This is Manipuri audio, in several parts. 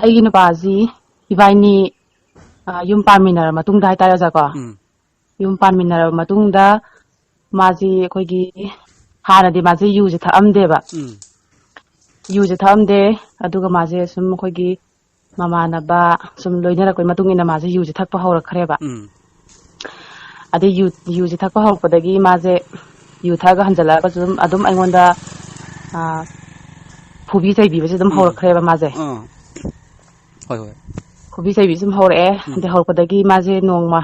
ꯑꯩꯒꯤ ꯅꯨꯄꯥꯁꯤ ꯏꯕꯥꯏꯅꯤ ꯌꯨꯝ ꯄꯥꯟꯃꯤꯟꯅꯔꯕ ꯃꯇꯨꯡꯗ ꯍꯥꯏꯇꯥꯔꯦ ꯑꯣꯖꯥꯀꯣ ꯌꯨꯝ ꯄꯥꯟꯃꯤꯟꯅꯔꯕ ꯃꯇꯨꯡꯗ ꯃꯥꯁꯤ ꯑꯩꯈꯣꯏꯒꯤ ꯍꯥꯟꯅꯗꯤ ꯃꯥꯁꯤ ꯌꯨꯁꯦ ꯊꯛꯑꯝꯗꯦꯕ ꯌꯨꯁꯦ ꯊꯛꯑꯝꯗꯦ ꯑꯗꯨꯒ ꯃꯥꯁꯦ ꯁꯨꯝ ꯑꯩꯈꯣꯏꯒꯤ ꯃꯃꯥꯟꯅꯕ ꯁꯨꯝ ꯂꯣꯏꯅꯔꯛꯄꯩ ꯃꯇꯨꯡ ꯏꯟꯅ ꯃꯥꯁꯦ ꯌꯨꯁꯦ ꯊꯛꯄ ꯍꯧꯔꯛꯈ꯭ꯔꯦꯕ ꯑꯗꯩ ꯌꯨꯁꯦ ꯊꯛꯄ ꯍꯧꯔꯛꯄꯗꯒꯤ ꯃꯥꯁꯦ ꯌꯨ ꯊꯛꯑꯒ ꯍꯟꯖꯜꯂꯛꯑꯒꯁꯨ ꯑꯗꯨꯝ ꯑꯩꯉꯣꯟꯗ ꯐꯨꯕꯤ ꯆꯩꯕꯤꯕꯁꯦ ꯑꯗꯨꯝ ꯍꯧꯔꯛꯈ꯭ꯔꯦꯕ ꯃꯥꯁꯦ ꯐꯨꯕꯤ ꯆꯩꯕꯤ ꯁꯨꯝ ꯍꯧꯔꯛꯑꯦ ꯑꯗꯩ ꯍꯧꯔꯛꯄꯗꯒꯤ ꯃꯥꯁꯦ ꯅꯣꯡꯃ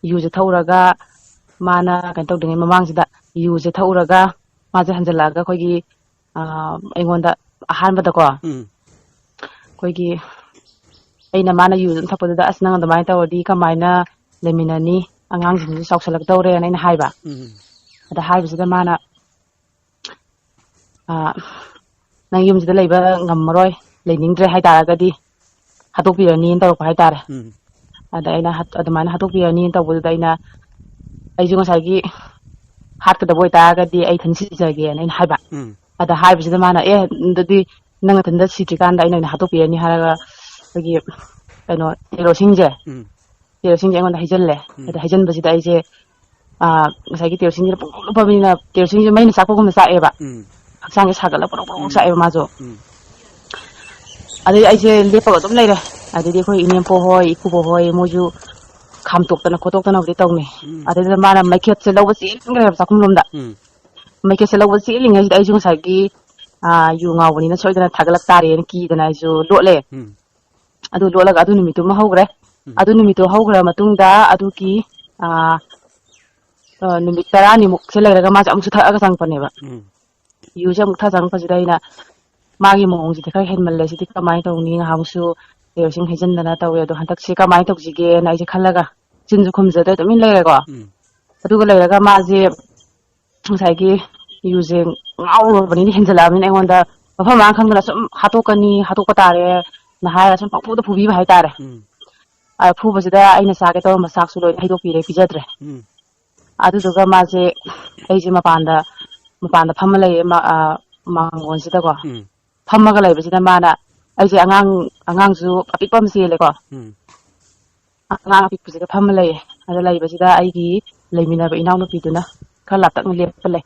ꯌꯨꯁꯦ ꯊꯛꯎꯔꯒ ꯃꯥꯅ ꯀꯩꯅꯣ ꯇꯧꯗ꯭ꯔꯤꯉꯩ ꯃꯃꯥꯡꯁꯤꯗ ꯌꯨꯁꯦ ꯊꯛꯎꯔꯒ ꯃꯥꯁꯦ ꯍꯟꯖꯜꯂꯛꯑꯒ ꯑꯩꯈꯣꯏꯒꯤ ꯑꯩꯉꯣꯟꯗ ꯑꯍꯥꯟꯕꯗꯀꯣ ꯑꯩꯈꯣꯏꯒꯤ ꯑꯩꯅ ꯃꯥꯅ ꯌꯨ ꯑꯗꯨꯝ ꯊꯛꯄꯗꯨꯗ ꯑꯁ ꯅꯪ ꯑꯗꯨꯃꯥꯏꯅ ꯇꯧꯔꯗꯤ ꯀꯃꯥꯏꯅ ꯂꯩꯃꯤꯟꯅꯅꯤ ꯑꯉꯥꯡꯁꯤꯡꯁꯨ ꯆꯥꯎꯁꯜꯂꯛꯇꯧꯔꯦꯅ ꯑꯩꯅ ꯍꯥꯏꯕ ꯑꯗ ꯍꯥꯏꯕꯁꯤꯗ ꯃꯥꯅ ꯅꯪ ꯌꯨꯝꯁꯤꯗ ꯂꯩꯕ ꯉꯝꯃꯔꯣꯏ ꯂꯩꯅꯤꯡꯗ꯭ꯔꯦ ꯍꯥꯏꯇꯥꯔꯒꯗꯤ ꯍꯥꯠꯇꯣꯛꯄꯤꯔꯅꯤꯅ ꯇꯧꯔꯛꯄ ꯍꯥꯏꯇꯥꯔꯦ ꯑꯗ ꯑꯩꯅ ꯑꯗꯨꯃꯥꯏꯅ ꯍꯥꯠꯇꯣꯛꯄꯤꯔꯅꯤꯅ ꯇꯧꯕꯗꯨꯗ ꯑꯩꯁꯨ ꯉꯁꯥꯏꯒꯤ ꯍꯥꯠꯀꯗꯕ ꯑꯣꯏꯇꯥꯔꯒꯗꯤ ꯑꯩ ꯏꯊꯟ ꯁꯤꯖꯒꯦꯅ ꯑꯩꯅ ꯍꯥꯏꯕ ꯑꯗ ꯍꯥꯏꯕꯁꯤꯗ ꯃꯥꯅ ꯑꯗꯨꯗꯤ ꯅꯪ ꯅꯊꯟꯗ ꯁꯤꯗ꯭ꯔꯤꯀꯥꯟꯗ ꯑꯩꯅ ꯑꯣꯏꯅ ꯍꯥꯠꯇꯣꯛꯄꯤꯔꯅꯤ ꯍꯥꯏꯔꯒ ꯑꯩꯈꯣꯏꯒꯤ ꯀꯩꯅꯣ ꯀꯦꯔꯣꯁꯤꯟꯁꯦ ꯑꯩꯉꯣꯟꯗ ꯍꯩꯖꯤꯜꯂꯦ ꯑꯗ ꯍꯩꯖꯤꯟꯕꯁꯤꯗ ꯑꯩꯁꯦ ꯉꯁꯥꯏꯒꯤ ꯀꯦꯔꯣꯁꯤꯟꯁꯤꯅ ꯄꯨꯡꯂꯨꯞ ꯂꯨꯞꯄꯕꯅꯤꯅ ꯀꯦꯔꯣꯁꯤꯟꯁꯦ ꯃꯩꯅ ꯆꯥꯛꯄꯒꯨꯝꯅ ꯆꯥꯛꯑꯦꯕ ꯍꯛꯆꯥꯡꯁꯦ ꯁꯥꯒꯠꯂꯒ ꯄꯣꯔꯣꯛ ꯄꯣꯔꯣꯛ ꯆꯥꯛꯑꯦꯕ ꯃꯥꯁꯨ ꯑꯗꯩ ꯑꯩꯁꯦ ꯂꯦꯞꯄꯒ ꯑꯗꯨꯝ ꯂꯩꯔꯦ ꯑꯗꯩꯗꯤ ꯑꯩꯈꯣꯏ ꯏꯅꯦꯝꯄꯣꯛ ꯍꯣꯏ ꯏꯀꯨꯕꯣꯛ ꯍꯣꯏ ꯃꯣꯏꯁꯨ ꯈꯥꯝꯇꯣꯛꯇꯅ ꯈꯣꯠꯇꯣꯛꯇꯅꯕꯨꯗꯤ ꯇꯧꯅꯤ ꯑꯗꯩꯗꯨꯗ ꯃꯥꯅ ꯃꯩꯈꯦꯠꯁꯦ ꯂꯧꯕ ꯆꯦꯟꯈ꯭ꯔꯦꯕ ꯆꯥꯛꯈꯨꯝꯂꯣꯝꯗ ꯃꯩꯈꯦꯠꯁꯦ ꯂꯧꯕ ꯆꯦꯜꯂꯤꯉꯩꯁꯤꯗ ꯑꯩꯁꯨ ꯉꯁꯥꯏꯒꯤ ꯌꯨ ꯉꯥꯎꯕꯅꯤꯅ ꯁꯣꯏꯗꯅ ꯊꯥꯒꯠꯂꯛ ꯇꯥꯔꯦꯅ ꯀꯤꯗꯅ ꯑꯩꯁꯨ ꯂꯣꯠꯂꯦ ꯑꯗꯨ ꯂꯣꯠꯂꯒ ꯑꯗꯨ ꯅꯨꯃꯤꯠꯇꯨꯃ ꯍꯧꯈ꯭ꯔꯦ ꯑꯗꯨ ꯅꯨꯃꯤꯠꯇꯨ ꯍꯧꯈ꯭ꯔ ꯃꯇꯨꯡꯗ ꯑꯗꯨꯒꯤ ꯅꯨꯃꯤꯠ 10ꯅꯤꯃꯨꯛꯁꯦ ꯂꯩꯔꯒ ꯃꯥꯁꯦ ꯑꯃꯨꯛꯁꯨ ꯊꯛꯑꯒ ꯆꯪꯉꯛꯄꯅꯦꯕ ꯌꯨꯁꯦ ꯑꯃꯨꯛ ꯊꯛꯑ ꯆꯪꯉꯛꯄꯁꯤꯗ ꯑꯩꯅ ꯃꯥꯒꯤ ꯃꯑꯣꯡꯁꯤꯗꯤ ꯈꯔ ꯍꯦꯟꯃꯜꯂꯦ ꯁꯤꯗꯤ ꯀꯃꯥꯏꯅ ꯇꯧꯅꯤ ꯉꯍꯥꯛꯃꯨꯛꯁꯨ ꯀꯦꯔꯣꯁꯤꯟ ꯍꯩꯖꯤꯟꯗꯅ ꯇꯧꯋꯦ ꯑꯗꯣ ꯍꯟꯗꯛꯁꯤ ꯀꯃꯥꯏꯅ ꯇꯧꯁꯤꯒꯦꯅ ꯑꯩꯁꯦ ꯈꯜꯂꯒ ꯆꯤꯟꯁꯨ ꯈꯨꯝꯖꯗ꯭ꯔꯦ ꯇꯨꯃꯤꯟ ꯂꯩꯔꯦꯀꯣ ꯑꯗꯨꯒ ꯂꯩꯔꯒ ꯃꯥꯁꯦ ꯉꯁꯥꯏꯒꯤ ꯌꯨꯁꯦ ꯉꯥꯎꯔꯨꯔꯕꯅꯤꯅ ꯍꯦꯟꯖꯜꯂꯛꯑꯕꯅꯤꯅ ꯑꯩꯉꯣꯟꯗ ꯃꯐꯝ ꯃꯔꯥꯡ ꯈꯪꯗꯅ ꯁꯨꯝ ꯍꯥꯠꯇꯣꯛꯀꯅꯤ ꯍꯥꯠꯇꯣꯛꯄ ꯇꯥꯔꯦꯅ ꯍꯥꯏꯔꯒ ꯁꯨꯝ ꯄꯪꯐꯨꯗ ꯐꯨꯕꯤꯕ ꯍꯥꯏꯇꯥꯔꯦ ꯐꯨꯕꯁꯤꯗ ꯑꯩꯅ ꯆꯥꯒꯦ ꯇꯧꯔꯝꯕ ꯆꯥꯛꯁꯨ ꯂꯣꯏꯅ ꯍꯩꯗꯣꯛꯄꯤꯔꯦ ꯄꯤꯖꯗ꯭ꯔꯦ ꯑꯗꯨꯗꯨꯒ ꯃꯥꯁꯦ ꯑꯩꯁꯦ ꯃꯄꯥꯟꯗ ꯐꯝꯃ ꯂꯩꯌꯦ ꯃꯥꯡꯒꯣꯟꯁꯤꯗꯀꯣ ꯐꯝꯃꯒ ꯂꯩꯕꯁꯤꯗ ꯃꯥꯅ ꯑꯩꯁꯦ ꯑꯉꯥꯡꯁꯨ ꯑꯄꯤꯛꯄ ꯑꯃ ꯆꯦꯜꯂꯦꯀꯣ ꯑꯉꯥꯡ ꯑꯄꯤꯛꯄꯁꯤꯗ ꯐꯝꯃ ꯂꯩꯌꯦ ꯑꯗ ꯂꯩꯕꯁꯤꯗ ꯑꯩꯒꯤ ꯂꯩꯃꯤꯟꯅꯕ ꯏꯅꯥꯎꯅꯨꯄꯤꯗꯨꯅ ꯈꯔ ꯂꯥꯞꯇꯛꯅ ꯂꯦꯞꯄ ꯂꯩ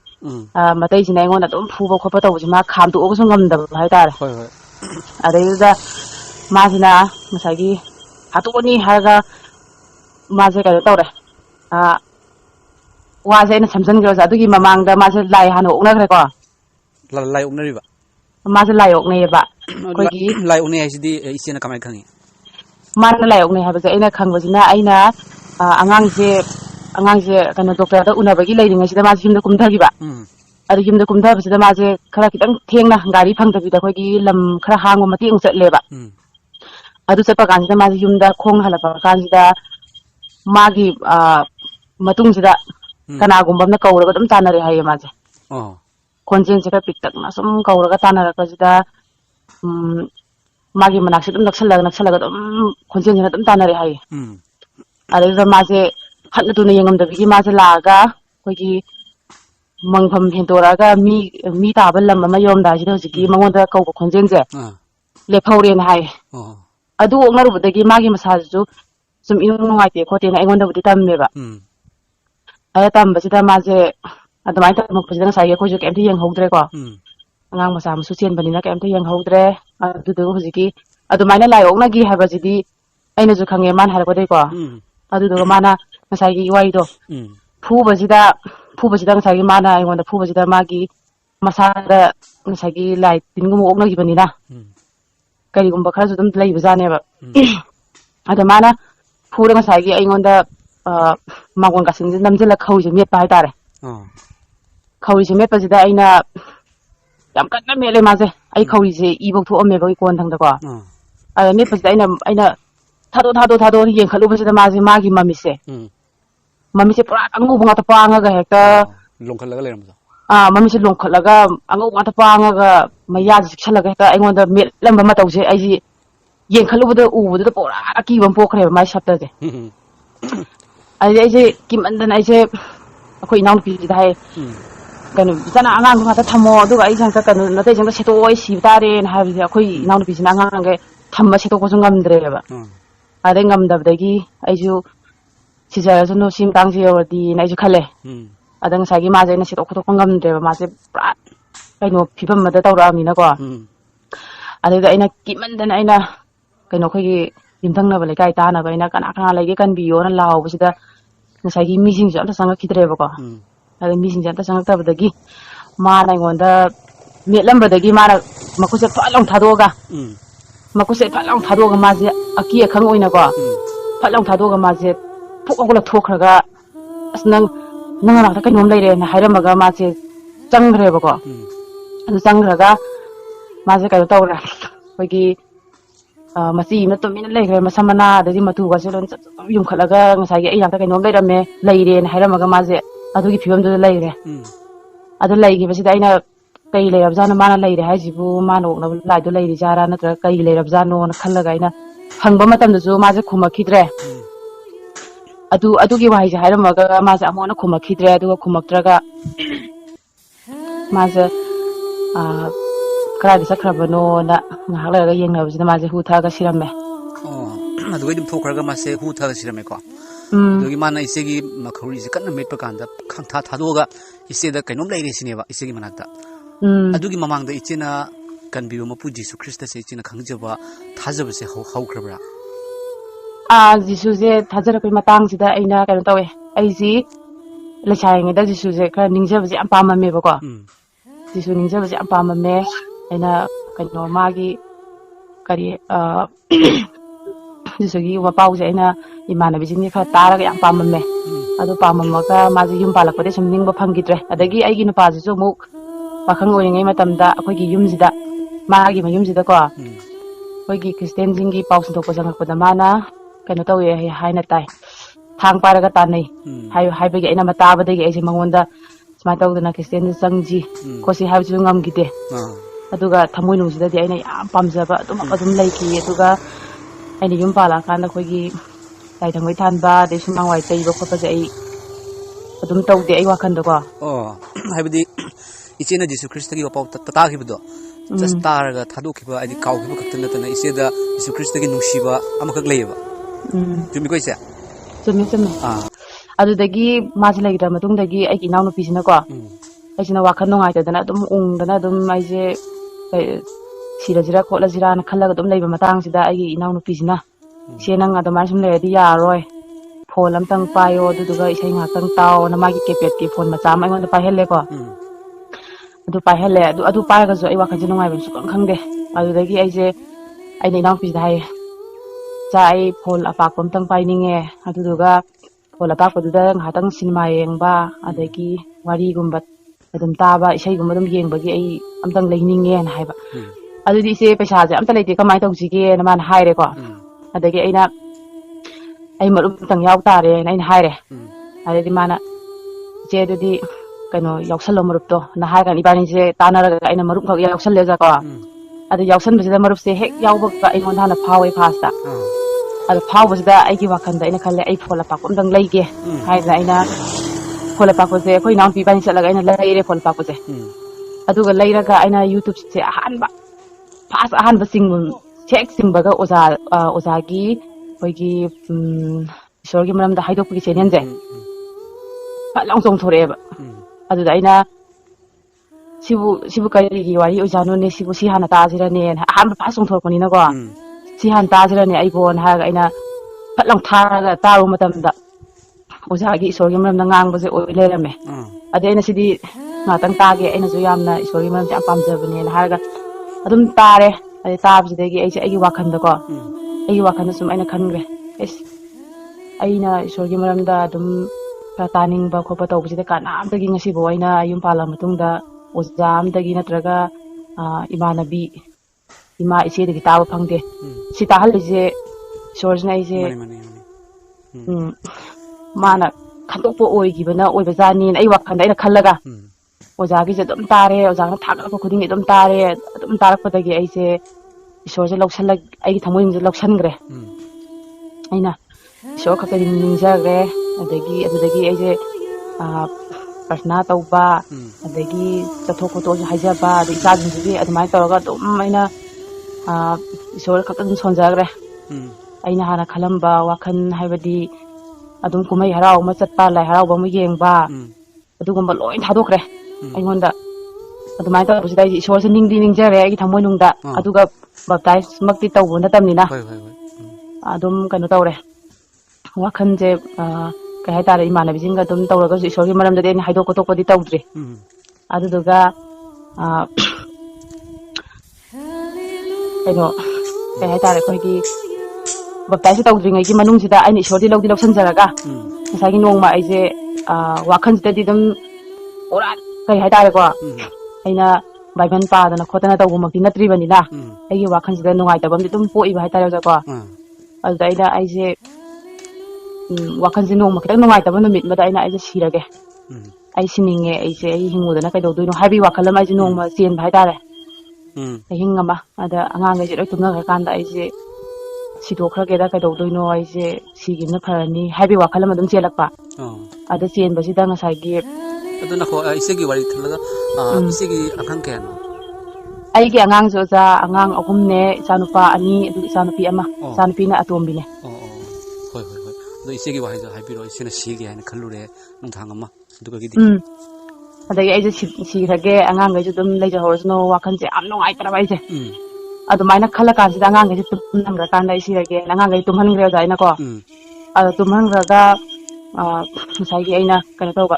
ꯃꯇꯩꯁꯤꯅ ꯑꯩꯉꯣꯟꯗ ꯑꯗꯨꯝ ꯐꯨꯕ ꯈꯣꯠꯄ ꯇꯧꯕꯁꯤ ꯃꯥ ꯈꯥꯝꯗꯣꯛꯑꯒꯁꯨ ꯉꯝꯗꯕ ꯍꯥꯏꯇꯥꯔꯦ ꯑꯗꯩꯗꯨꯗ ꯃꯥꯁꯤꯅ ꯉꯁꯥꯏꯒꯤ ꯍꯥꯠꯇꯣꯛꯑꯅꯤ ꯍꯥꯏꯔꯒ ꯃꯥꯁꯦ ꯀꯩꯅꯣ ꯇꯧꯔꯦ ꯋꯥꯁꯦ ꯑꯩꯅ ꯁꯝꯖꯟꯈ꯭ꯔꯁꯦ ꯑꯗꯨꯒꯤ ꯃꯃꯥꯡꯗ ꯃꯥꯁꯦ ꯂꯥꯏ ꯍꯥꯟꯅ ꯑꯣꯛꯅꯈ꯭ꯔꯦꯀꯣ ꯂꯥꯏ ꯑꯣꯛꯅꯔꯤꯕ ꯃꯥꯁꯦ ꯂꯥꯏ ꯑꯣꯛꯅꯩꯌꯦꯕ ꯑꯩꯈꯣꯏꯒꯤ ꯂꯥꯏ ꯑꯣꯛꯅꯩ ꯍꯥꯏꯁꯤꯗꯤ ꯏꯆꯦꯅ ꯀꯃꯥꯏꯅ ꯈꯪꯉꯤ ꯃꯥꯅ ꯂꯥꯏ ꯑꯣꯛꯅꯩ ꯍꯥꯏꯕꯁꯦ ꯑꯩꯅ ꯈꯪꯕꯁꯤꯅ ꯑꯩꯅ ꯑꯉꯥꯡꯁꯦ ꯀꯩꯅꯣ ꯗꯣꯛꯇꯔꯗ ꯎꯅꯕꯒꯤ ꯂꯩꯔꯤꯉꯩꯁꯤꯗ ꯃꯥꯁꯦ ꯌꯨꯝꯗ ꯀꯨꯝꯊꯈꯤꯕ ꯑꯗꯨ ꯌꯨꯝꯗ ꯀꯨꯝꯊꯕꯁꯤꯗ ꯃꯥꯁꯦ ꯈꯔ ꯈꯤꯇꯪ ꯊꯦꯡꯅ ꯒꯥꯔꯤ ꯐꯪꯗꯕꯤꯗ ꯑꯩꯈꯣꯏꯒꯤ ꯂꯝ ꯈꯔ ꯍꯥꯡꯕ ꯃꯇꯦꯛ ꯑꯃꯨꯛ ꯆꯠꯂꯦꯕ ꯑꯗꯨ ꯆꯠꯄ ꯀꯥꯟꯁꯤꯗ ꯃꯥꯁꯦ ꯌꯨꯝꯗ ꯈꯣꯡꯅ ꯍꯜꯂꯛꯄ ꯀꯥꯟꯁꯤꯗ ꯃꯥꯒꯤ ꯃꯇꯨꯡꯁꯤꯗ ꯀꯅꯥꯒꯨꯝꯕ ꯑꯃꯅ ꯀꯧꯔꯒ ꯑꯗꯨꯝ ꯇꯥꯟꯅꯔꯦ ꯍꯥꯏꯌꯦ ꯃꯥꯁꯦ ꯈꯣꯟꯖꯦꯜꯁꯦ ꯈꯔ ꯄꯤꯛꯇꯛꯅ ꯁꯨꯝ ꯀꯧꯔꯒ ꯇꯥꯟꯅꯔꯛꯄꯁꯤꯗ ꯃꯥꯒꯤ ꯃꯅꯥꯛꯁꯦ ꯑꯗꯨꯝ ꯅꯛꯁꯜꯂꯒ ꯑꯗꯨꯝ ꯈꯣꯟꯖꯦꯜꯁꯤꯅ ꯑꯗꯨꯝ ꯇꯥꯟꯅꯔꯦ ꯍꯥꯏꯌꯦ ꯑꯗꯩꯗꯨꯗ ꯃꯥꯁꯦ ꯍꯟꯅ ꯇꯨꯅ ꯌꯦꯡꯉꯝꯗꯕꯤꯒꯤ ꯃꯥꯁꯦ ꯂꯥꯛꯑꯒ ꯑꯩꯈꯣꯏꯒꯤ ꯃꯪꯐꯝ ꯍꯦꯟꯗꯣꯔꯛꯑꯒ ꯃꯤ ꯇꯥꯕ ꯂꯝ ꯑꯃ ꯌꯧꯔꯝꯗꯥꯏꯁꯤꯗ ꯍꯧꯖꯤꯛꯀꯤ ꯃꯉꯣꯟꯗ ꯀꯧꯕ ꯈꯣꯟꯖꯦꯜꯁꯦ ꯂꯦꯞꯍꯧꯔꯦꯅ ꯍꯥꯏꯌꯦ ꯑꯗꯨ ꯑꯣꯛꯅꯔꯨꯕꯗꯒꯤ ꯃꯥꯒꯤ ꯃꯁꯥꯁꯤꯁꯨ ꯁꯨꯝ ꯏꯅꯨꯡ ꯅꯨꯡꯉꯥꯏꯇꯦ ꯈꯣꯠꯇꯦꯅ ꯑꯩꯉꯣꯟꯗꯕꯨꯗꯤ ꯇꯝꯃꯦꯕ ꯑꯗ ꯇꯝꯕꯁꯤꯗ ꯃꯥꯁꯦ ꯑꯗꯨꯃꯥꯏꯅ ꯇꯝꯃꯛꯄꯁꯤꯗ ꯉꯁꯥꯏꯒꯤ ꯑꯩꯈꯣꯏꯁꯨ ꯀꯩꯝꯇ ꯌꯦꯡꯍꯧꯗ꯭ꯔꯦꯀꯣ ꯑꯉꯥꯡ ꯃꯆꯥ ꯃꯁꯨ ꯆꯦꯟꯕꯅꯤꯅ ꯀꯩꯝꯇ ꯌꯦꯡꯍꯧꯗ꯭ꯔꯦ ꯑꯗꯨꯗꯨꯒ ꯍꯧꯖꯤꯛꯀꯤ ꯑꯗꯨꯃꯥꯏꯅ ꯂꯥꯏ ꯑꯣꯛꯅꯈꯤ ꯍꯥꯏꯕꯁꯤꯗꯤ ꯑꯩꯅꯁꯨ ꯈꯪꯉꯦ ꯃꯥꯅ ꯍꯥꯏꯔꯛꯄꯗꯒꯤꯀꯣ ꯑꯗꯨꯗꯨꯒ ꯃꯥꯅ ꯉꯁꯥꯏꯒꯤ ꯋꯥꯔꯤꯗꯣ ꯐꯨꯕꯁꯤꯗ ꯉꯁꯥꯏꯒꯤ ꯃꯥꯅ ꯑꯩꯉꯣꯟꯗ ꯐꯨꯕꯁꯤꯗ ꯃꯥꯒꯤ ꯃꯁꯥꯗ ꯉꯁꯥꯏꯒꯤ ꯂꯥꯏ ꯇꯤꯟꯒꯨꯝꯕ ꯑꯣꯛꯅꯈꯤꯕꯅꯤꯅ ꯀꯔꯤꯒꯨꯝꯕ ꯈꯔꯁꯨ ꯑꯗꯨꯝ ꯂꯩꯕꯖꯥꯠꯅꯦꯕ ꯑꯗ ꯃꯥꯅ ꯐꯨꯔ ꯉꯁꯥꯏꯒꯤ ꯑꯩꯉꯣꯟꯗ ꯃꯥꯡꯒꯣꯟ ꯀꯥꯁꯤꯟꯁꯦ ꯅꯝꯁꯤꯜꯂꯒ ꯈꯧꯔꯤꯁꯦ ꯃꯦꯠꯄ ꯍꯥꯏꯇꯥꯔꯦ ꯈꯧꯔꯤꯁꯦ ꯃꯦꯠꯄꯁꯤꯗ ꯑꯩꯅ ꯌꯥꯝ ꯀꯟꯅ ꯃꯦꯠꯂꯦ ꯃꯥꯁꯦ ꯑꯩ ꯈꯧꯔꯤꯁꯦ ꯏꯐꯧ ꯊꯣꯛꯑꯝꯃꯦꯕ ꯑꯩ ꯀꯣꯟꯊꯪꯗꯀꯣ ꯑꯗ ꯃꯦꯠꯄꯁꯤꯗ ꯑꯩꯅ ꯊꯥꯗꯣꯛꯑ ꯌꯦꯡꯈꯠꯂꯨꯕꯁꯤꯗ ꯃꯥꯒꯤ ꯃꯃꯤꯠꯁꯦ ꯄꯨꯔꯥ ꯑꯉꯧꯕ ꯉꯥꯛꯇ ꯄꯥꯡꯉꯒ ꯍꯦꯛꯇ ꯂꯣꯡꯈꯠꯂꯒ ꯂꯩꯔꯝꯕꯗꯣ ꯃꯃꯤꯠꯁꯦ ꯂꯣꯡꯈꯠꯂꯒ ꯑꯉꯧꯕ ꯉꯥꯛꯇ ꯄꯥꯡꯉꯒ ꯃꯌꯥꯁꯦ ꯆꯤꯛꯁꯜꯂꯒ ꯍꯦꯛꯇ ꯑꯩꯉꯣꯟꯗ ꯃꯦꯠꯂꯝꯕ ꯃꯇꯧꯁꯦ ꯑꯩꯁꯤ ꯌꯦꯡꯈꯠꯂꯨꯕꯗ ꯎꯕꯗꯨꯗ ꯄꯨꯔꯥ ꯑꯀꯤꯕ ꯑꯃ ꯄꯣꯛꯈ꯭ꯔꯦꯕ ꯃꯥꯏ ꯁꯛꯇꯁꯦ ꯑꯗꯨꯗꯤ ꯑꯩꯁꯦ ꯀꯤꯃꯟꯗꯅ ꯑꯩꯁꯦ ꯑꯩꯈꯣꯏ ꯏꯅꯥꯎꯅꯨꯄꯤꯁꯤꯗ ꯍꯥꯏꯌꯦ kanu sana angang ngata thamo aduga ai jangta kanu natai jangta setoi sibtare na habisi akhoi inaunu pisina angang ge thamma setok posung ngamdre ba ade ngamdabdagi aiju sijasu no sim tangji yawdi na aiju khale adang sagi ma jaina setok khotok ngamdre ba ma se pra kaino phibam mada tawra amina ko ade da aina kimandana aina kaino khoi gi yimthang na ba lekai ta na ba aina kana kana lege kan biyo na law bisida sagi mising ja ta sanga khidre ba ko ade mising ja ta sanga ta badagi ma na ngonda metlam badagi ma na makuse phalong thadoga makuse phalong thadoga ma je aki akhang oina ko phalong thadoga ma je phokogla thokkhraga asnang nangana ta kainom leire na hairamaga ma je changre ba ko adu changraga ma je kai tawra hoigi masi na to min leire masamana dadi matu ga selon yum khalaga ngasai ai yakta kainom leirame leire na hairamaga ma je adugi phibam du leire adu leigi basida aina kai leirabjana mana leire hajibu manok na lai du leire jara natra kai leirabjano na khallaga aina hangba matam du ma je khumakhidre adugi wahai je hairamaga ma je amona khumakhidre aduga khumaktraga ma je kara sakhrabano na ngahalaga yengnabjina ma je hu thaga sirame adugai dum thokraga ma se hu thaga sirame ko adugi mana isegi makhuri je kanna metpa kanda khangtha thadoga iseda kainom leire sineba isegi manakta adugi mamangda ichena kanbiyo mapu Jesu Christ se ichena khangjaba thajaba se haukrabra Jesu je thajarakai matang sida aina kaino tawe aiji lechai da Jesu je kara ningjaba je ampama me ba ko Jesu ningjaba je ampama me aina kaino magi kari Jesu gi wapau je aina imana bijini kha taraga yang ampama me adu pamamaga maji yum palakpade sum ningba phangidre adagi aigi nupa ju mu pakhang oringai matamda akhoi gi yumjida magi mayumjida ko akhoi gi Christian jingi pausin to pajangakpada mana kaino tawe haina tai thang paraga tanai haibagi aina matabadagi aisi mangonda smai tawdana Christian jangji kosi haibju ngamgide aduga thamoi nungsida di aina yam pamjaba adum leiki aduga aina yum pala kana khoi gi lai thangoi thanba de sumangwai teiba khopa je ai adum tawde ai wakhanda ko haibadi ichena Jesu Christ gi wapau tata khibdo just taraga thadokhiba ai kau khiba khatna tana iseda Jesu Christ gi nungsiba amakak leiba jumi koise jumi adudagi maji legira matungdagi ai inaunu pisina ko aisina wakhan nongai tadana adum ungdana adum aije sirajira kholajira na khallaga adum leiba matang sida ai inaunu pisina senang adamai sum leedi yaroi phone amtang payo aduduga isai ngakang taw na magi kepet ki phone macha mai ngonda pahelle ko adu pahelle adu paraga jo ai wakhan jinongai bin sukang khangde adudagi aije ai nei nang pisida hai cha ai phone apak amtang paininge aduduga phone apak paduda ngatang cinema yengba adagi wari gumba adum taba isai gumba dum yengbagi ai amtang leininge na haiba adudi se paisa je amta leite kamai tawjige na man haire ko adagi aina ai marup tang yaw tare na aina haire adadi mana je adudi kaino yausalo marup to na hai kan ibani je tanaraga aina marup khak yausal le ja ko adu yausan bisida marup se hek yawba ka aingon hana phawai fasta adu phaw bisida aigi wakhanda aina khalle ai phola pak umdang leige hai la aina phola pak je khoi naun pi bani chalaga aina leire phola pak je aduga leiraga aina YouTube se ahanba fast ahanba singum check simbaga ozagi hoigi sorgi maramda haidokpi chenen je palang song thoreba aduda aina sibu kari wari ojano ne sibu si hana tajira ne ahanba fast song thorpani na ko si han tajira ne ai bon ha aina palang tharaga taru matamda ozagi sorgi maramda ngangba je oi lerame adaina sidi ngatang tage aina jo yamna sorgi maram ja pamjabane na harga adum tare ai tabjidagi ai wakhanda ko ai wakhanda sum aina khangre es aina sorgi maramda adum prataning ba khopa tawbjida kana amtagi ngasi bo aina yum pala matungda ojam dagi natraga imanabi ima ise dagi taba phangde sita halje sorjna ise mana khandokpo oigibana oibajani ai wakhanda aina khallaga ojagi je dum tare ojagna thakpa khuding dum tare dum tarakpadagi aise isor je loksala ai thamoi je loksangre aina isor khakari ninjagre adagi aise ꯄ꯭ꯔꯁꯅꯥ ꯇꯧꯕ ꯑꯗꯒꯤ ꯆꯠꯊꯣꯛ ꯈꯣꯠꯇꯣꯛꯁꯨ ꯍꯥꯏꯖꯕ ꯑꯗꯩ ꯏꯆꯥꯁꯤꯡꯁꯤꯒꯤ ꯑꯗꯨꯃꯥꯏꯅ ꯇꯧꯔꯒ ꯑꯗꯨꯝ ꯑꯩꯅ ꯏꯁꯣꯔ ꯈꯛꯇ ꯑꯗꯨꯝ ꯁꯣꯟꯖꯈ꯭ꯔꯦ ꯑꯩꯅ ꯍꯥꯟꯅ ꯈꯜꯂꯝꯕ ꯋꯥꯈꯜ ꯍꯥꯏꯕꯗꯤ ꯑꯗꯨꯝ ꯀꯨꯝꯍꯩ ꯍꯔꯥꯎ ꯑꯃ ꯆꯠꯄ ꯂꯥꯏ ꯍꯔꯥꯎꯕ ꯑꯃ ꯌꯦꯡꯕ ꯑꯗꯨꯒꯨꯝꯕ ꯂꯣꯏ ꯊꯥꯗꯣꯛꯈ꯭ꯔꯦ ꯑꯩꯉꯣꯟꯗ ꯑꯗꯨꯃꯥꯏꯅ ꯇꯧꯕꯁꯤꯗ ꯑꯩꯁꯦ ꯏꯁꯣꯔꯁꯦ ꯅꯤꯡꯗꯤ ꯅꯤꯡꯖꯔꯦ ꯑꯩꯒꯤ ꯊꯃꯣꯏꯅꯨꯡꯗ ꯑꯗꯨꯒ ꯕꯞꯇꯥꯏꯁ ꯃꯛꯇꯤ ꯇꯧꯕ ꯅꯠꯇꯕꯅꯤꯅ ꯑꯗꯨꯝ ꯀꯩꯅꯣ ꯇꯧꯔꯦ ꯋꯥꯈꯜꯁꯦ ꯀꯩ ꯍꯥꯏꯇꯥꯔꯦ ꯏꯃꯥꯟꯅꯕꯤꯁꯤꯡꯒ ꯑꯗꯨꯝ ꯇꯧꯔꯒꯁꯨ ꯏꯁꯣꯔꯒꯤ ꯃꯔꯝꯗꯗꯤ ꯑꯩꯅ ꯍꯥꯏꯗꯣꯛ ꯈꯣꯠꯇꯣꯛꯄꯗꯤ ꯇꯧꯗ꯭ꯔꯤ ꯑꯗꯨꯗꯨꯒ ꯀꯩꯅꯣ ꯀꯩ ꯍꯥꯏꯇꯥꯔꯦ ꯑꯩꯈꯣꯏꯒꯤ ꯕꯞꯇꯥꯏꯁ ꯇꯧꯗ꯭ꯔꯤꯉꯩꯒꯤ ꯃꯅꯨꯡꯁꯤꯗ ꯑꯩꯅ ꯏꯁꯣꯔꯗꯤ ꯂꯧꯁꯟꯖꯔꯒ ꯉꯁꯥꯏꯒꯤ ꯅꯣꯡꯃ ꯑꯩꯁꯦ ꯋꯥꯈꯜꯁꯤꯗꯗꯤ ꯑꯗꯨꯝ ꯄꯨꯔꯥ ꯀꯩ ꯍꯥꯏꯇꯥꯔꯦꯀꯣ ꯑꯩꯅ ꯕꯥꯏꯕꯜ ꯄꯥꯗꯅ ꯈꯣꯠꯇꯅ ꯇꯧꯕꯃꯛꯇꯤ ꯅꯠꯇ꯭ꯔꯤꯕꯅꯤꯅ ꯑꯩꯒꯤ ꯋꯥꯈꯜꯁꯤꯗ ꯅꯨꯡꯉꯥꯏꯇꯕ ꯑꯃꯗꯤ ꯑꯗꯨꯝ ꯄꯣꯛꯏꯕ ꯍꯥꯏꯇꯥꯔꯦ ꯑꯣꯖꯥꯀꯣ ꯑꯗꯨꯗ ꯑꯩꯁꯦ ꯋꯥꯈꯜꯁꯦ ꯅꯣꯡꯃ ꯈꯤꯇꯪ ꯅꯨꯡꯉꯥꯏꯇꯕ ꯅꯨꯃꯤꯠ ꯑꯃꯗ ꯑꯩꯁꯦ ꯁꯤꯔꯒꯦ ꯑꯩ ꯁꯤꯅꯤꯡꯉꯦ ꯑꯩ ꯍꯤꯡꯉꯨꯗꯅ ꯀꯩꯗꯧꯗꯣꯏꯅꯣ ꯍꯥꯏꯕꯒꯤ ꯋꯥꯈꯜ ꯑꯃ ꯑꯩꯁꯦ ꯅꯣꯡꯃ ꯆꯦꯟꯕ ꯍꯥꯏꯇꯥꯔꯦ ꯑꯍꯤꯡ ꯑꯃ ꯑꯗ ꯑꯉꯥꯡꯈꯩꯁꯦ ꯂꯣꯏ ꯇꯨꯝꯅꯈ꯭ꯔꯀꯥꯟꯗ ꯑꯩꯁꯦ ꯁꯤꯗꯣꯛꯈ꯭ꯔꯒꯦꯗ ꯀꯩꯗꯧꯗꯣꯏꯅꯣ ꯑꯩꯁꯦ ꯁꯤꯈꯤꯕꯅ ꯐꯔꯅꯤ ꯍꯥꯏꯕꯒꯤ ꯋꯥꯈꯜ ꯑꯃ ꯑꯗꯨꯝ ꯆꯦꯜꯂꯛꯄ ꯑꯗ ꯆꯦꯟꯕꯁꯤꯗ ꯉꯁꯥꯏꯒꯤ ꯑꯗꯨꯅ ꯏꯆꯦꯒꯤ ꯋꯥꯔꯤ ꯈꯜꯂꯒ ꯏꯆꯦꯒꯤ ꯑꯉꯥꯡ ꯀꯌꯥꯅꯣ ꯑꯩꯒꯤ ꯑꯉꯥꯡꯁꯨ ꯑꯣꯖꯥ ꯑꯉꯥꯡ 3ꯅꯦ ꯏꯆꯥꯅꯨꯄꯥ 2 ꯑꯗꯨꯒ ꯏꯆꯥꯅꯨꯄꯤ 1 ꯏꯆꯥꯅꯨꯄꯤꯅ ꯑꯇꯣꯝꯕꯤꯅꯦ ꯍꯣꯏ ꯑꯗꯣ ꯏꯆꯦꯒꯤ ꯋꯥꯍꯩꯗꯣ ꯍꯥꯏꯕꯤꯔꯣ ꯏꯆꯦꯅ ꯁꯤꯒꯦ ꯍꯥꯏꯅ ꯈꯜꯂꯨꯔꯦ ꯅꯨꯡꯗꯥꯡ ꯑꯃ ꯑꯗꯨꯒꯤꯗꯤ ꯑꯗꯒꯤ ꯑꯩꯁꯦ ꯁꯤꯈ꯭ꯔꯒꯦ ꯑꯉꯥꯡꯈꯩꯁꯨ ꯑꯗꯨꯝ ꯂꯩꯖꯍꯧꯔꯁꯅꯨ ꯋꯥꯈꯜꯁꯦ ꯌꯥꯝ ꯅꯨꯡꯉꯥꯏꯇ꯭ꯔꯕ ꯑꯩꯁꯦ ꯑꯗꯨꯃꯥꯏꯅ ꯈꯜꯂ ꯀꯥꯟꯁꯤꯗ ꯑꯉꯥꯡꯈꯩꯁꯦ ꯇꯨꯝꯍꯟꯈ꯭ꯔꯀꯥꯟꯗ ꯑꯩ ꯁꯤꯔꯒꯦ ꯑꯉꯥꯡꯈꯩ ꯇꯨꯝꯍꯟꯈ꯭ꯔꯦ ꯑꯣꯖꯥ ꯑꯩꯅꯀꯣ ꯑꯗꯣ ꯇꯨꯝꯍꯟꯈ꯭ꯔꯒ ꯉꯁꯥꯏꯒꯤ ꯑꯩꯅ ꯀꯩꯅꯣ ꯇꯧꯕ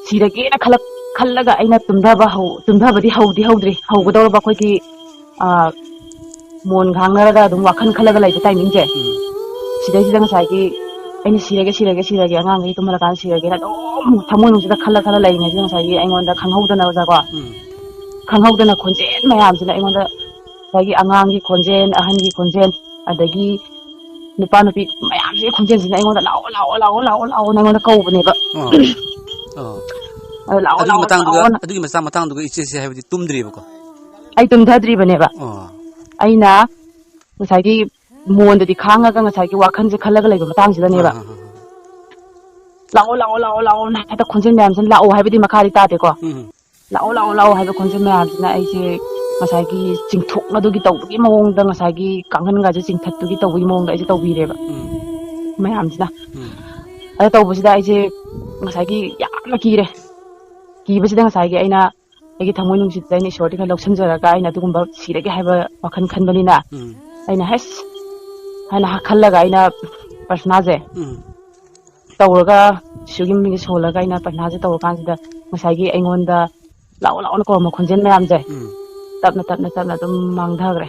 ꯁꯤꯔꯒꯦꯅ ꯈꯜꯂꯒ ꯑꯩꯅ ꯇꯨꯝꯊꯕꯗꯤ ꯍꯧꯗ꯭ꯔꯤ ꯍꯧꯒꯗꯧꯔꯕ ꯑꯩꯈꯣꯏꯒꯤ ꯃꯣꯟ ꯈꯥꯡꯅꯔꯒ ꯑꯗꯨꯝ ꯋꯥꯈꯜ ꯈꯜꯂꯒ ꯂꯩꯕ ꯇꯥꯏꯃꯤꯡꯁꯦ ꯁꯤꯗꯩꯁꯤꯗ ꯉꯁꯥꯏꯒꯤ ꯑꯩꯅ ꯁꯤꯔꯒꯦ ꯑꯉꯥꯡꯈꯩ ꯇꯨꯝꯍꯜꯂꯀꯥꯟꯗ ꯁꯤꯔꯒꯦꯅ ꯑꯗꯨꯝ ꯊꯃꯣꯏꯅꯨꯡꯁꯤꯗ ꯈꯜꯂ ꯂꯩꯔꯤꯉꯩꯁꯤꯗ ꯉꯁꯥꯏꯒꯤ ꯑꯩꯉꯣꯟꯗ ꯈꯪꯍꯧꯗꯅ ꯑꯣꯖꯥꯀꯣ ꯈꯪꯍꯧꯗꯅ ꯈꯣꯟꯖꯦꯜ ꯃꯌꯥꯝꯁꯤꯅ ꯑꯩꯉꯣꯟꯗ ꯉꯁꯥꯏꯒꯤ ꯑꯉꯥꯡꯒꯤ ꯈꯣꯟꯖꯦꯜ ꯑꯍꯟꯒꯤ ꯈꯣꯟꯖꯦꯜ ꯑꯗꯒꯤ ꯅꯨꯄꯥ ꯅꯨꯄꯤ ꯃꯌꯥꯝꯁꯤꯒꯤ ꯈꯣꯟꯖꯦꯜꯁꯤꯅ ꯑꯩꯉꯣꯟꯗ ꯂꯥꯛꯑꯣ ꯑꯩꯉꯣꯟꯗ ꯀꯧꯕꯅꯦꯕ ꯑꯗꯨꯒꯤ ꯂꯥꯛꯑꯣꯅ ꯑꯗꯨꯒꯤ ꯃꯇꯥꯡꯗꯨꯒ ꯏꯆꯦꯁꯦ ꯍꯥꯏꯕꯗꯤ ꯇꯨꯝꯗ꯭ꯔꯤꯕꯀꯣ ꯑꯩ ꯇꯨꯝꯊꯗ꯭ꯔꯤꯕꯅꯦꯕ ꯑꯩꯅ ꯉꯁꯥꯏꯒꯤ ꯃꯣꯟꯗꯗꯤ ꯈꯥꯡꯉꯒ ꯉꯁꯥꯏꯒꯤ ꯋꯥꯈꯜꯁꯦ ꯈꯜꯂꯒ ꯂꯩꯕ ꯃꯇꯥꯡꯁꯤꯗꯅꯦꯕ ꯂꯥꯛꯑꯣ ꯍꯦꯛꯇ ꯈꯣꯟꯖꯦꯜ ꯃꯌꯥꯝꯁꯤꯅ ꯂꯥꯛꯑꯣ ꯍꯥꯏꯕꯗꯤ ꯃꯈꯥꯗꯤ ꯇꯥꯗꯦꯀꯣ ꯂꯥꯛꯑꯣ ꯍꯥꯏꯕ ꯈꯣꯟꯖꯦꯜ ꯃꯌꯥꯝꯁꯤꯅ ꯑꯩꯁꯦ ꯉꯁꯥꯏꯒꯤ ꯆꯤꯡꯊꯣꯛꯅꯗꯨꯒꯤ ꯇꯧꯕꯒꯤ ꯃꯑꯣꯡꯗ ꯉꯁꯥꯏꯒꯤ ꯀꯥꯡꯈꯟꯒꯁꯦ ꯆꯤꯡꯊꯠꯇꯨꯒꯤ ꯇꯧꯕꯒꯤ ꯃꯑꯣꯡꯗ ꯑꯩꯁꯦ ꯇꯧꯕꯤꯔꯦꯕ ꯃꯌꯥꯝꯁꯤꯅ ꯑꯗ ꯇꯧꯕꯁꯤꯗ ꯑꯩꯁꯦ ꯉꯁꯥꯏꯒꯤ ꯌꯥꯝꯅ ꯀꯤꯕꯁꯤꯗ ꯉꯁꯥꯏꯒꯤ ꯑꯩꯅ ꯑꯩꯒꯤ ꯊꯃꯣꯏ ꯅꯨꯡꯁꯤꯗ ꯑꯩꯅ ꯏꯁꯣꯔꯗꯤ ꯈꯔ ꯂꯧꯁꯤꯟꯖꯔꯒ ꯑꯩꯅ ꯑꯗꯨꯒꯨꯝꯕ ꯁꯤꯔꯒꯦ ꯍꯥꯏꯕ ꯋꯥꯈꯜ ꯈꯟꯕꯅꯤꯅ ꯑꯩꯅ ꯍꯥꯏꯅ ꯈꯜꯂꯒ ꯑꯩꯅ ꯄ꯭ꯔꯁꯅꯥꯁꯦ ꯇꯧꯔꯒ ꯏꯁꯣꯔꯒꯤ ꯃꯤꯡꯁꯦ ꯁꯣꯜꯂꯒ ꯑꯩꯅ ꯄ꯭ꯔꯁꯅꯥꯁꯦ ꯇꯧꯔꯀꯥꯟꯁꯤꯗ ꯉꯁꯥꯏꯒꯤ ꯑꯩꯉꯣꯟꯗ ꯂꯥꯛꯑꯣꯅ ꯀꯧꯔꯝꯕ ꯈꯣꯟꯖꯦꯜ ꯃꯌꯥꯝꯁꯦ ꯇꯞꯅ ꯑꯗꯨꯝ ꯃꯥꯡꯊꯈ꯭ꯔꯦ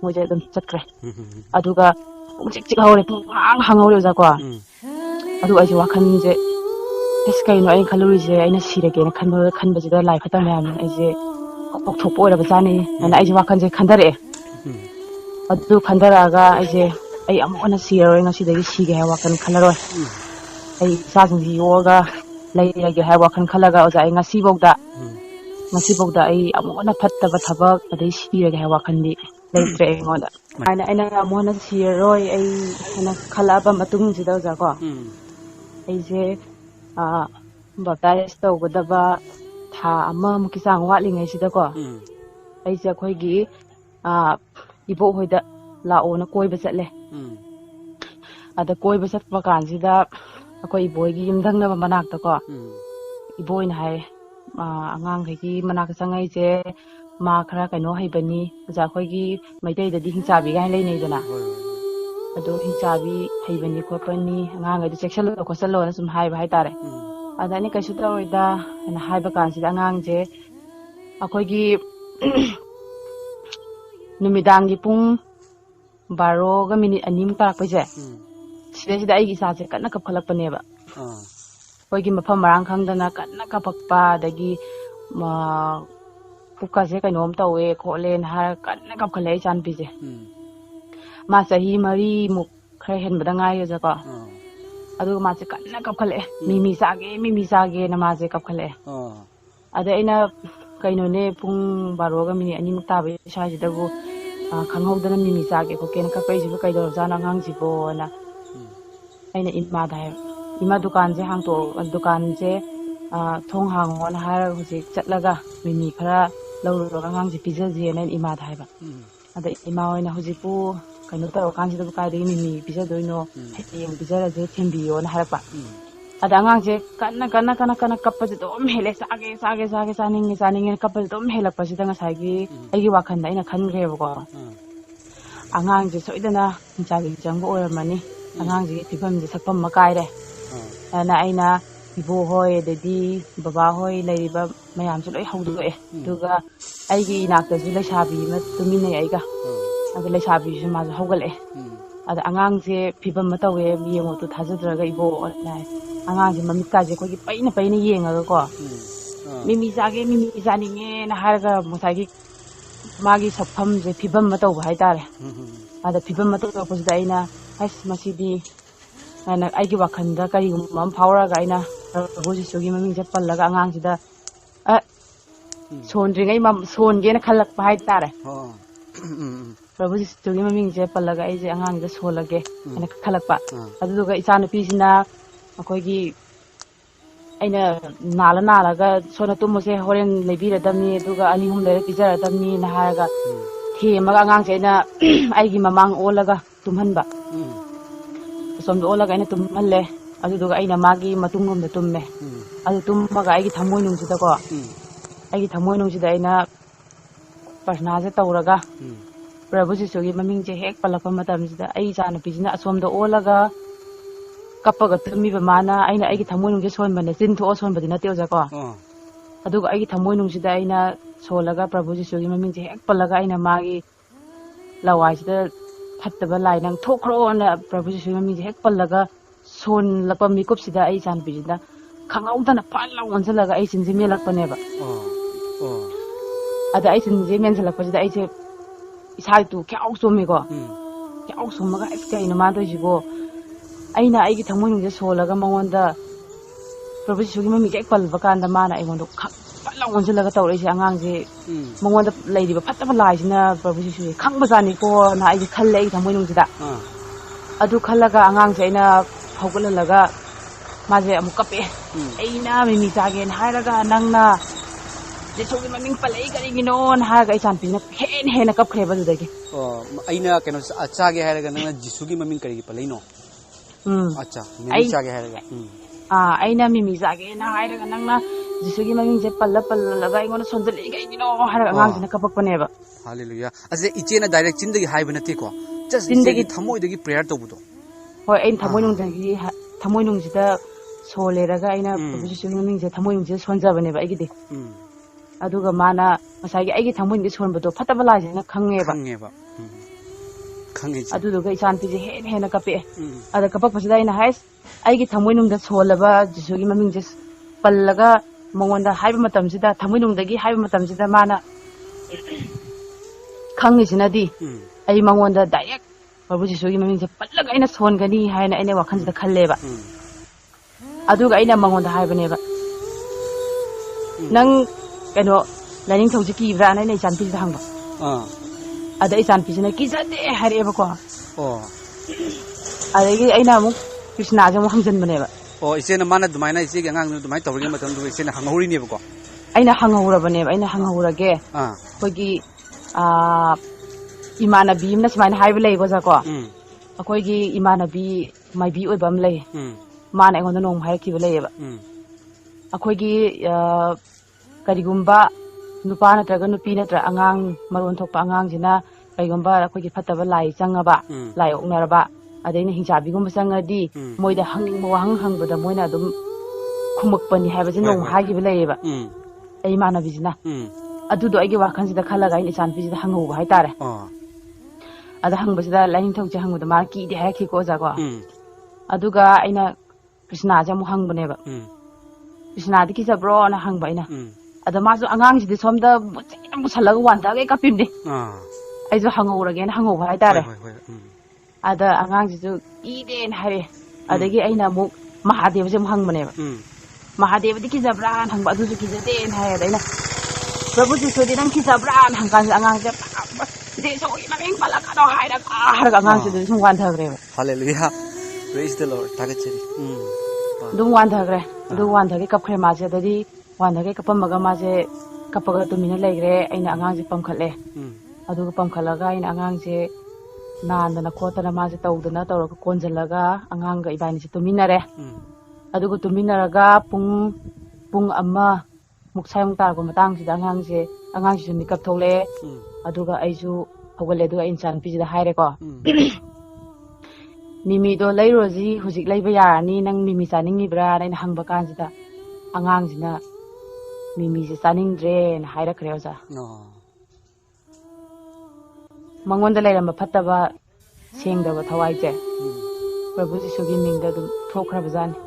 ꯃꯣꯏꯁꯦ ꯑꯗꯨꯝ ꯆꯠꯈ꯭ꯔꯦ ꯑꯗꯨꯒ ꯄꯨꯡꯆꯤꯛ ꯆꯤꯛꯍꯧꯔꯦ ꯄꯨꯡꯍꯥꯡ ꯍꯥꯡꯍꯧꯔꯦ ꯑꯣꯖꯥꯀꯣ ꯑꯗꯨꯒ ꯑꯩꯁꯦ ꯋꯥꯈꯜꯁꯦ ꯀꯩꯅꯣ ꯑꯩꯅ ꯈꯜꯂꯨꯔꯤꯁꯦ ꯑꯩꯅ ꯁꯤꯔꯒꯦꯅ ꯈꯟꯕꯁꯤꯗ ꯂꯥꯏ ꯐꯠꯇꯕ ꯃꯌꯥꯝꯅ ꯑꯩꯁꯦ ꯄꯣꯛꯊꯣꯛꯄ ꯑꯣꯏꯔꯕꯖꯥꯠꯅꯤ ꯍꯥꯏꯅ ꯑꯩꯁꯦ ꯋꯥꯈꯜꯁꯦ ꯈꯟꯊꯔꯛꯑꯦ ꯑꯗꯨ ꯈꯟꯊꯔꯛꯑꯒ ꯑꯩ ꯑꯃꯨꯛ ꯍꯟꯅ ꯁꯤꯔꯔꯣꯏ ꯉꯁꯤꯗꯒꯤ ꯁꯤꯒꯦ ꯍꯥꯏꯕ ꯋꯥꯈꯜ ꯈꯜꯂꯔꯣꯏ ꯑꯩ ꯏꯆꯥꯁꯤꯡꯁꯤ ꯌꯣꯛꯑꯒ ꯂꯩꯔꯒꯦ ꯍꯥꯏꯕ ꯋꯥꯈꯜ ꯈꯜꯂꯒ ꯑꯣꯖꯥ ꯑꯩ ꯉꯁꯤꯐꯧꯗ ꯑꯩ ꯑꯃꯨꯛ ꯍꯟꯅ ꯐꯠꯇꯕ ꯊꯕꯛ ꯑꯗꯩ ꯁꯤꯔꯒꯦ ꯍꯥꯏꯕ ꯋꯥꯈꯜꯗꯤ ꯂꯩꯇ꯭ꯔꯦ ꯑꯩꯉꯣꯟꯗ ꯑꯩꯅ ꯑꯃꯨꯛ ꯍꯟꯅ ꯁꯤꯔꯔꯣꯏ ꯑꯩ ꯍꯥꯏꯅ ꯈꯜꯂꯛꯑꯕ ꯃꯇꯨꯡꯁꯤꯗ ꯑꯣꯖꯥꯀꯣ ꯑꯩꯁꯦ ꯕꯞꯇꯥꯏꯁ ꯇꯧꯒꯗꯕ ꯊꯥ ꯑꯃꯃꯨꯛꯀꯤ ꯆꯥꯡ ꯋꯥꯠꯂꯤꯉꯩꯁꯤꯗꯀꯣ ꯑꯩꯁꯦ ꯑꯩꯈꯣꯏꯒꯤ ꯏꯕꯣꯛꯍꯣꯏꯗ ꯂꯥꯛꯑꯣꯅ ꯀꯣꯏꯕ ꯆꯠꯂꯦ ꯑꯗ ꯀꯣꯏꯕ ꯆꯠꯄ ꯀꯥꯟꯁꯤꯗ ꯑꯩꯈꯣꯏ ꯏꯕꯣꯏꯒꯤ ꯌꯨꯝꯊꯪꯅꯕ ꯃꯅꯥꯛꯇꯀꯣ ꯏꯕꯣꯏꯅ ꯍꯥꯏꯌꯦ ꯑꯉꯥꯡꯈꯩꯒꯤ ꯃꯅꯥꯛꯇ ꯆꯪꯉꯛꯏꯁꯦ ꯃꯥ ꯈꯔ ꯀꯩꯅꯣ ꯍꯩꯕꯅꯤ ꯑꯣꯖꯥ ꯑꯩꯈꯣꯏꯒꯤ ꯃꯩꯇꯩꯗꯗꯤ ꯍꯤꯡꯆꯥꯕꯤ ꯀꯥꯏꯅ ꯂꯩꯅꯩꯗꯅ ꯑꯗꯣ ꯍꯤꯡꯆꯥꯕꯤ ꯍꯩꯕꯅꯤ ꯈꯣꯠꯄꯅꯤ ꯑꯉꯥꯡꯈꯩꯗꯣ ꯆꯦꯛꯁꯤꯜꯂꯣ ꯈꯣꯠꯆꯜꯂꯣꯅ ꯁꯨꯝ ꯍꯥꯏꯕ ꯍꯥꯏꯇꯥꯔꯦ ꯑꯗ ꯑꯩꯅ ꯀꯩꯁꯨ ꯇꯧꯔꯣꯏꯗ ꯍꯥꯏꯅ ꯍꯥꯏꯕ ꯀꯥꯟꯁꯤꯗ ꯑꯉꯥꯡꯁꯦ ꯑꯩꯈꯣꯏꯒꯤ ꯅꯨꯃꯤꯗꯥꯡꯒꯤ ꯄꯨꯡ 12:02 ꯇꯥꯔꯛꯄꯩꯁꯦ ꯁꯤꯗꯩꯁꯤꯗ ꯑꯩꯒꯤ ꯏꯆꯥꯁꯦ ꯀꯟꯅ ꯀꯞꯈꯠꯂꯛꯄꯅꯦꯕ ꯑꯩꯈꯣꯏꯒꯤ ꯃꯐꯝ ꯃꯔꯥꯡ ꯈꯪꯗꯅ ꯀꯟꯅ ꯀꯞꯄꯛꯄ ꯑꯗꯒꯤ ꯄꯨꯛꯀꯁꯦ ꯀꯩꯅꯣꯝ ꯇꯧꯋꯦ ꯈꯣꯠꯂꯦꯅ ꯍꯥꯏꯔꯒ ꯀꯟꯅ ꯀꯞꯈꯠꯂꯛꯑꯦ ꯏꯆꯥ ꯅꯨꯄꯤꯁꯦ ꯃꯥ ꯆꯍꯤ 4 ꯈꯔ ꯍꯦꯟꯕꯗ ꯉꯥꯏꯔꯤꯖꯀꯣ ꯑꯗꯨꯒ ꯃꯥꯁꯦ ꯀꯟꯅ ꯀꯞꯈꯠꯂꯛꯑꯦ ꯃꯤꯃꯤ ꯆꯥꯒꯦꯅ ꯃꯥꯁꯦ ꯀꯞꯈꯠꯂꯛꯑꯦ ꯑꯗꯩ ꯑꯩꯅ ꯀꯩꯅꯣꯅꯦ ꯄꯨꯡ 12:02 ꯇꯥꯕ ꯁ꯭ꯋꯥꯏꯁꯤꯗꯕꯨ ꯈꯪꯍꯧꯗꯅ ꯃꯤꯃꯤ ꯆꯥꯒꯦ ꯈꯣꯠꯀꯦꯅ ꯀꯞꯄꯛꯏꯁꯤꯕꯨ ꯀꯩꯗꯧꯔꯖꯥꯠꯅꯣ ꯑꯉꯥꯡꯁꯤꯕꯣꯅ ꯑꯩꯅ ꯏꯃꯥꯗ ꯍꯥꯏꯕ ima dukan je hang to dukan je thong hangon har huji chatlaga mimi khara lawru angang je pijaje nen ima thaiba ada ima oina huji pu kaino taro kan ji da ka de mimi pija doino yeng pijara je thembiyo na harpa ada angang je kana kappa je dom hele sage saning kappa je dom helak pa ji da ngasai gi ai wakhan da ina khan gre ba ko angang je soidana hincha gi jang go oramani angang je phibam je sakpam makai re ana aina ibo hoi dadi baba hoi leiba mayam su loi haudu e duga aigi nakta ju leisabi ma tumine aiga ada leisabi ju ma ju haugal e ada angang je phibam ma tawe yengo tu thajadraga ibo na angang je mamit ka je ko gi paina yenga ko mimi janinge na harga musagi magi sapham je phibam ma taw hai tare ada phibam ma taw ko da ina has masidi ana aigi wakhanda kari mam phawra ga ina Prabu Jisu gi maming je pallaga angang sida sondringai mam songe na khalak pa hai tare Prabu Jisu gi maming je pallaga ai je angang je solage ana khalak pa adu ga isa nupi sina akoi gi aina nala ga sona tumo se horen lebira damni duga ani hum le pijara damni na haga themaga angang je na ai gi mamang olaga tumhanba somdo olaga ina tumhalle aduga aina magi matungom da tumme adu tummaga aigi thamoi nung sida ko aigi thamoi nung sida aina prasna je tawraga Prabu Jisu gi maming je hek palakpa matam sida ai jana pijina asomda olaga kappaga tummi ba mana aina aigi thamoi nung je son bane jin tho son badina teuja ko aduga aigi thamoi nung sida aina solaga Prabu Jisu gi maming je hek palaga aina magi lawai sida phattaba lai nang thokro na Prabu Jisu gi maming je hek palaga son lakpa mikup sida ai jan bijina khangauda pal la onjalaga ai sinji melak paneba ada ai sinji menjalak pa sida ai je isai tu kyau somi go kyau somaga iska ina ma do jigo aina ai gi thamoi nung je solaga mangonda Prabu Jisu gi mami jek pal bakanda mana ai ngondo pal la onjalaga tawre je angang je mangonda leidi ba phatta ba lai sina Prabu Jisu khang bazani ko na ai khalle ai thamoi nung sida adu khallaga angang je ina haugalalaga maje amuk kape aina mimi jagen hairaga nangna jesogi maming palai garigino haga isan pina hen kap kheba dudagi aina keno achage hairaga nangna jisugi maming karigi palai no acha mimi jage hairaga aina mimi jagen hairaga nangna jisugi maming je palla ingona sonjali gaigino hairaga angang jina kapak paneba hallelujah aje ichena direct chindagi haiba nate ko just chindagi thamoi dagi prayer tobudo hoi ain thamoi nung sida soleraga aina Prabu Jisu gi maming je thamoi nung je sonjabane ba aigi de aduga mana masai gi aigi thamoi ngi sonbado phataba la jena khangeba khange aduga isan pi je hen kape ada kapak pasida ina hais aigi thamoi nung da solaba Jisu gi maming je pallaga mongonda haiba matam sida thamoi nung dagi haiba matam sida mana khangi sinadi ai mongonda direct Prabu Jisu gi maming je pallaga ina songani haina ene wakhan sida khalleba aduga ina mangonda haibaneba nang kano laning thauji ki bra na nei chan pi hangba ada isan pi sina ki jade hareba ko adagi aina mu Krishna ja mu hangjan baneba isena mana dumaina ise gi angang dumai tawri matam du isena hanghauri ne ba ko aina hanghaura baneba aina hanghaurage kogi imanabi imna smaina haiba lei go ja ko akoigi imanabi maibi oibam lei mana engon nong hai ki lei ba akoigi karigumba nupa natra nupi natra angang maron thokpa angang jina kaigumba akoigi phattaba lai changaba lai oknaraba adaina hingchabi gumba changadi moida hanging mo hangbada moina dum khumukpani haiba jin nong hai ki lei ba ai manabi jina adudo aigi wakhan sida khalaga in isan pi sida hangau hai tare ada hangbasida lain thok je hangbuda ma ki de hai ki ko ja ko aduga aina Krishna ja mu hangbane ba Krishna di ki sabro na hangba ina ada ma su angang ji somda mu salaga wanda ga kapimni ai jo hangurage na hangau hai tare ada angang ji ju ide na hare adagi aina mu Mahadev je mu hangbane ba Mahadev di ki sabra hangba adu ju ki jade na hai ada ina Prabu Jisu di nang ki sabra hangkan angang je de so imaming palaka do hai da angang ji ju wan thagre hallelujah praise the Lord tagachari ꯑꯗꯨꯝ ꯋꯥꯟꯊꯈ꯭ꯔꯦ ꯑꯗꯨ ꯋꯥꯟꯊꯒꯩ ꯀꯞꯈ꯭ꯔꯦ ꯃꯥꯁꯦ ꯑꯗꯩꯗꯤ ꯋꯥꯟꯊꯒꯩ ꯀꯞꯄꯝꯃꯒ ꯃꯥꯁꯦ ꯀꯞꯄꯒ ꯇꯨꯃꯤꯟꯅ ꯂꯩꯈ꯭ꯔꯦ ꯑꯩꯅ ꯑꯉꯥꯡꯁꯦ ꯄꯝꯈꯠꯂꯦ ꯑꯗꯨꯒ ꯄꯝꯈꯠꯂꯒ ꯑꯩꯅ ꯑꯉꯥꯡꯁꯦ ꯅꯥꯟꯗꯅ ꯈꯣꯠꯇꯅ ꯃꯥꯁꯦ ꯇꯧꯗꯅ ꯇꯧꯔꯒ ꯀꯣꯟꯁꯤꯜꯂꯒ ꯑꯉꯥꯡꯒ ꯏꯕꯥꯅꯤꯁꯦ ꯇꯨꯃꯤꯟꯅꯔꯦ ꯑꯗꯨꯒ ꯇꯨꯃꯤꯟꯅꯔꯒ ꯄꯨꯡ ꯑꯃꯃꯨꯛ ꯁꯥꯏꯃꯨꯛ ꯇꯥꯔꯛꯄ ꯃꯇꯥꯡꯁꯤꯗ ꯑꯉꯥꯡꯁꯤꯁꯨ ꯃꯤꯀꯞ ꯊꯣꯛꯂꯛꯑꯦ ꯑꯗꯨꯒ ꯑꯩꯁꯨ ꯍꯧꯒꯠꯂꯦ ꯑꯗꯨꯒ ꯑꯩ ꯏꯆꯥꯅꯨꯄꯤꯁꯤꯗ ꯍꯥꯏꯔꯦꯀꯣ ꯃꯤꯃꯤꯗꯣ ꯂꯩꯔꯨꯔꯁꯤ ꯍꯧꯖꯤꯛ ꯂꯩꯕ ꯌꯥꯔꯅꯤ ꯅꯪ ꯃꯤꯃꯤ ꯆꯥꯅꯤꯡꯉꯤꯕ꯭ꯔꯥꯅ ꯑꯩꯅ ꯍꯪꯕ ꯀꯥꯟꯁꯤꯗ ꯑꯉꯥꯡꯁꯤꯅ ꯃꯤꯃꯤꯁꯦ ꯆꯥꯅꯤꯡꯗ꯭ꯔꯦꯅ ꯍꯥꯏꯔꯛꯈ꯭ꯔꯦ ꯑꯣꯖꯥ ꯃꯉꯣꯟꯗ ꯂꯩꯔꯝꯕ ꯐꯠꯇꯕ ꯁꯦꯡꯗꯕ ꯊꯋꯥꯏꯁꯦ ꯄ꯭ꯔꯚꯨ ꯖꯤꯁꯨꯒꯤ ꯃꯤꯡꯗ ꯑꯗꯨꯝ ꯊꯣꯛꯈ꯭ꯔꯕꯖꯥꯠꯅꯤ